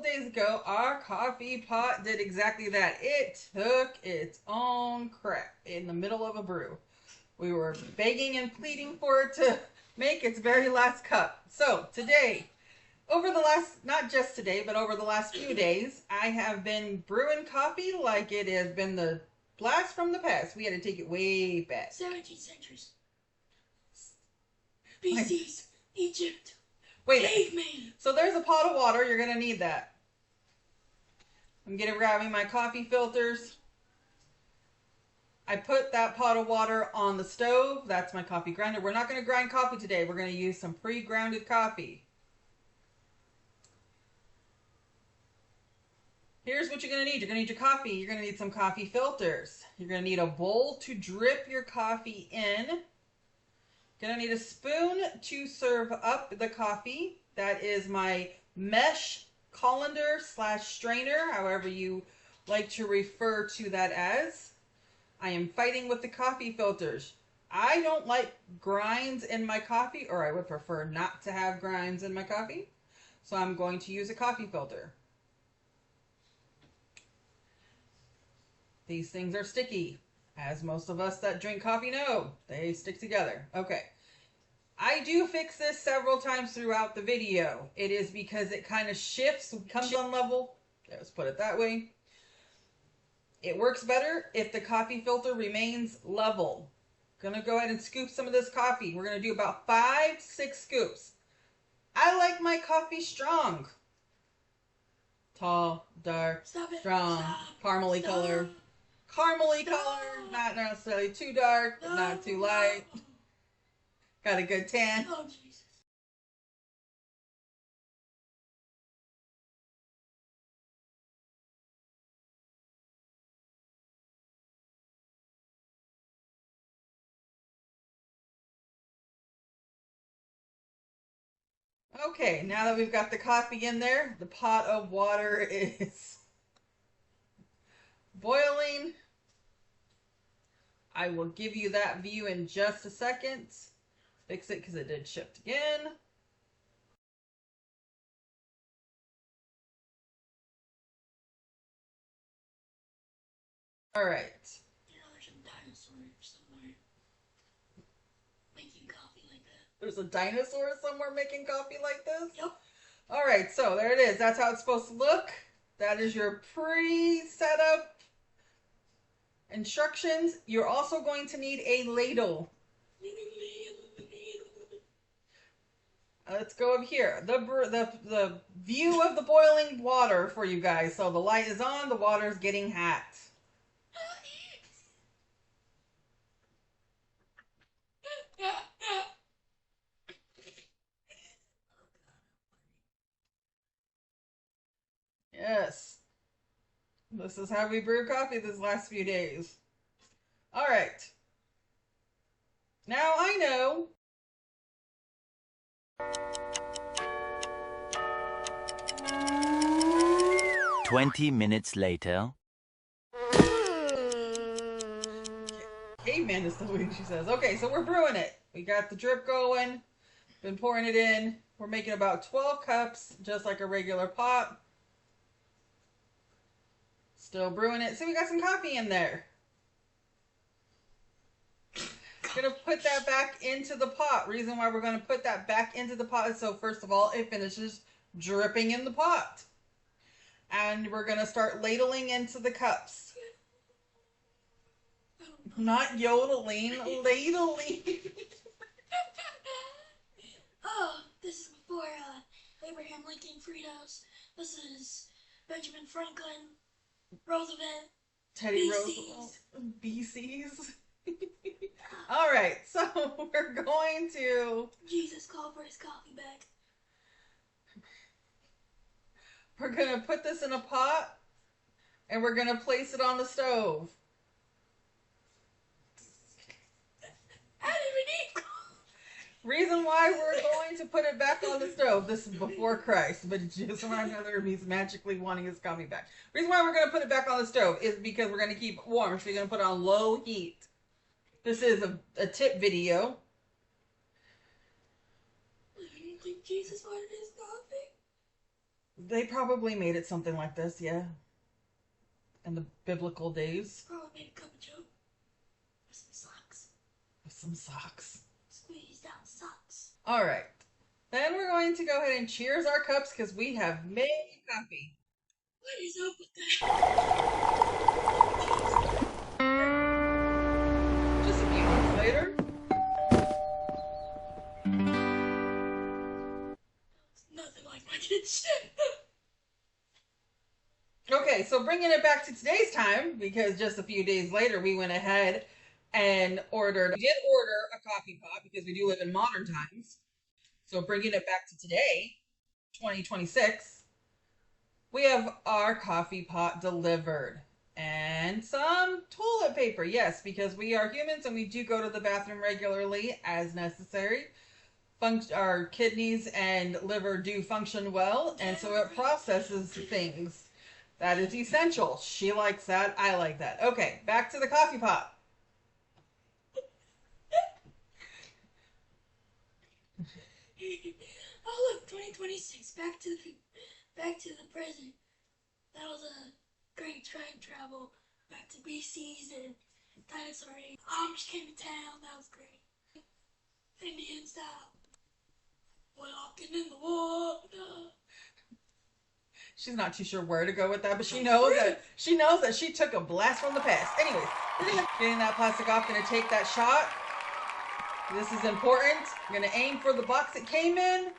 couple days ago, our coffee pot did exactly that. It took its own crap in the middle of a brew. We were begging and pleading for it to make its very last cup. So today, over the last, not just today, but over the last few days, I have been brewing coffee like it has been the blast from the past. We had to take it way back. 17th centuries. BC's, Egypt. Wait. Caveman. So there's a pot of water. You're going to need that. I'm grabbing my coffee filters. I put that pot of water on the stove. That's my coffee grinder. We're not going to grind coffee today. We're going to use some pre-grounded coffee. Here's what you're going to need. You're going to need your coffee. You're going to need some coffee filters. You're going to need a bowl to drip your coffee in. You're going to need a spoon to serve up the coffee. That is my mesh colander / strainer, however you like to refer to that as. I am fighting with the coffee filters. I don't like grinds in my coffee, or I would prefer not to have grinds in my coffee. So I'm going to use a coffee filter. These things are sticky, as most of us that drink coffee know. They stick together. Okay. I do fix this several times throughout the video. It is because it kind of shifts, comes on level. Let's put it that way. It works better if the coffee filter remains level. Gonna go ahead and scoop some of this coffee. We're gonna do about 5-6 scoops. I like my coffee strong. Tall, dark, strong, caramely color. Caramely color, not necessarily too dark, but not too light. Got a good tan. Oh, Jesus. Okay, now that we've got the coffee in there, the pot of water is boiling. I will give you that view in just a second. Fix it because it did shift again. All right. You know, there's a dinosaur somewhere making coffee like that. There's a dinosaur somewhere making coffee like this? Yep. All right, so there it is. That's how it's supposed to look. That is your pre-set up instructions. You're also going to need a ladle. Let's go over here. The view of the boiling water for you guys. So the light is on, the water is getting hot. Yes. This is how we brew coffee these last few days. All right. Now I know. 20 minutes later. Caveman is the way she says. Okay, so we're brewing it. We got the drip going. Been pouring it in. We're making about 12 cups, just like a regular pot. Still brewing it. So we got some coffee in there. Gonna put that back into the pot. Reason why we're gonna put that back into the pot is so first of all, it finishes dripping in the pot. And we're gonna start ladling into the cups. Not yodeling, ladling. Oh, this is before Abraham Lincoln freed us. This is Benjamin Franklin, Roosevelt, Teddy BCs. Roosevelt. BCs. All right, so we're going to... Jesus called for his coffee back. We're going to put this in a pot, and we're going to place it on the stove. I didn't even eat. Reason why we're going to put it back on the stove, this is before Christ, but just remember he's magically wanting his coffee back. Reason why we're going to put it back on the stove is because we're going to keep it warm, so you're going to put it on low heat. This is a tip video. You think Jesus wanted his coffee? They probably made it something like this, yeah. In the biblical days. Probably made a cup of joe with some socks. With some socks. Squeeze down socks. All right. Then we're going to go ahead and cheers our cups because we have made coffee. What is up with that? Just a few minutes later. Nothing like my kitchen. Okay, so bringing it back to today's time, because just a few days later we went ahead and we did order a coffee pot because we do live in modern times. So bringing it back to today, 2026, we have our coffee pot delivered. And some toilet paper, yes, because we are humans and we do go to the bathroom regularly as necessary. Our kidneys and liver do function well, and so it processes things. That is essential. She likes that. I like that. Okay, back to the coffee pot. Oh look, 2026. Back to the present. That was a great time travel back to BC's and dinosaur age. Amish came to town. That was great. Indian style. Walking in the water. She's not too sure where to go with that, but she knows that she took a blast from the past. Anyways, getting that plastic off, gonna take that shot. This is important. I'm gonna aim for the box it came in.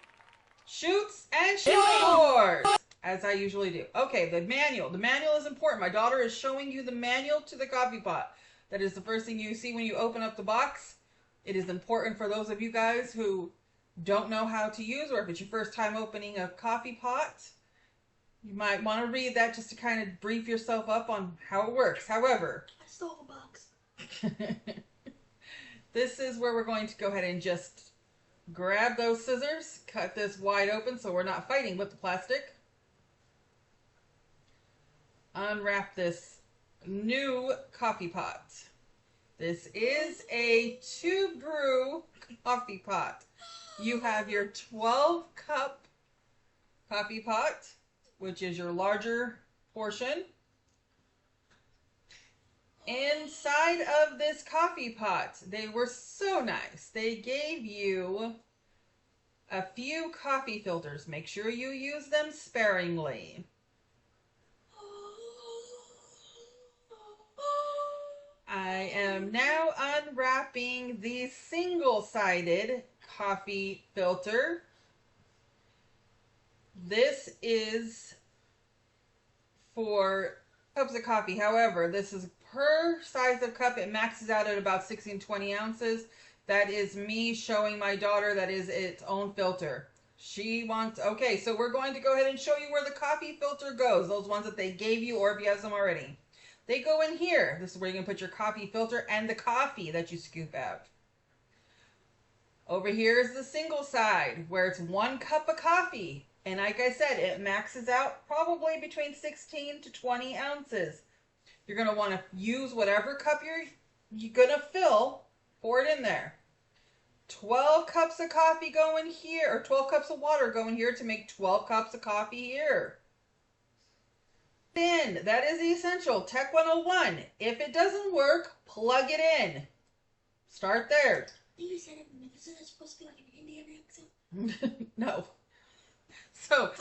Shoots and scores, as I usually do. Okay, the manual. The manual is important. My daughter is showing you the manual to the coffee pot. That is the first thing you see when you open up the box. It is important for those of you guys who don't know how to use, or if it's your first time opening a coffee pot, you might want to read that just to kind of brief yourself up on how it works. However, I stole the box. This is where we're going to go ahead and just grab those scissors, cut this wide open so we're not fighting with the plastic. Unwrap this new coffee pot. This is a 2-brew coffee pot. You have your 12-cup coffee pot, which is your larger portion. Inside of this coffee pot, they were so nice. They gave you a few coffee filters. Make sure you use them sparingly. I am now unwrapping the single-sided coffee filter. This is for cups of coffee. However, this is per size of cup. It maxes out at about 16-20 ounces. That is me showing my daughter that is its own filter. She wants, okay, so we're going to go ahead and show you where the coffee filter goes. Those ones that they gave you, or if you have some already. They go in here. This is where you're going to put your coffee filter and the coffee that you scoop out. Over here is the single side, where it's 1 cup of coffee. And like I said, it maxes out probably between 16 to 20 ounces. You're going to want to use whatever cup you're going to fill, pour it in there. 12 cups of coffee go in here, or 12 cups of water go in here to make 12 cups of coffee here. Then, that is essential. Tech 101. If it doesn't work, plug it in. Start there. You said it, isn't it supposed to be like an Indian accent? No. So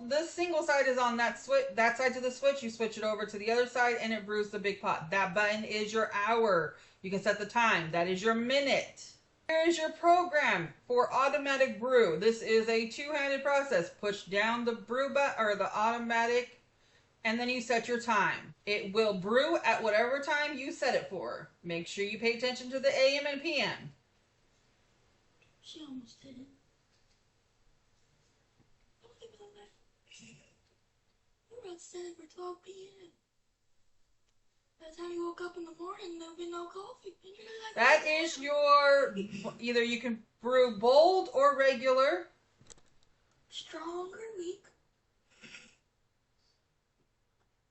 this single side is on that side to the switch. You switch it over to the other side and it brews the big pot. That button is your hour. You can set the time. That is your minute. Here is your program for automatic brew. This is a 2-handed process. Push down the brew button or the automatic, and then you set your time. It will brew at whatever time you set it for. Make sure you pay attention to the AM and PM. She almost did it. We're about to set it for 12 p.m. By the time you woke up in the morning, there'll be no coffee. That is your, either you can brew bold or regular. Strong or weak.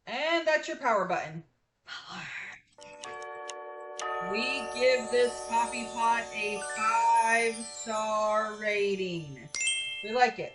And that's your power button. Power. We give this coffee pot a 5-star rating. We like it.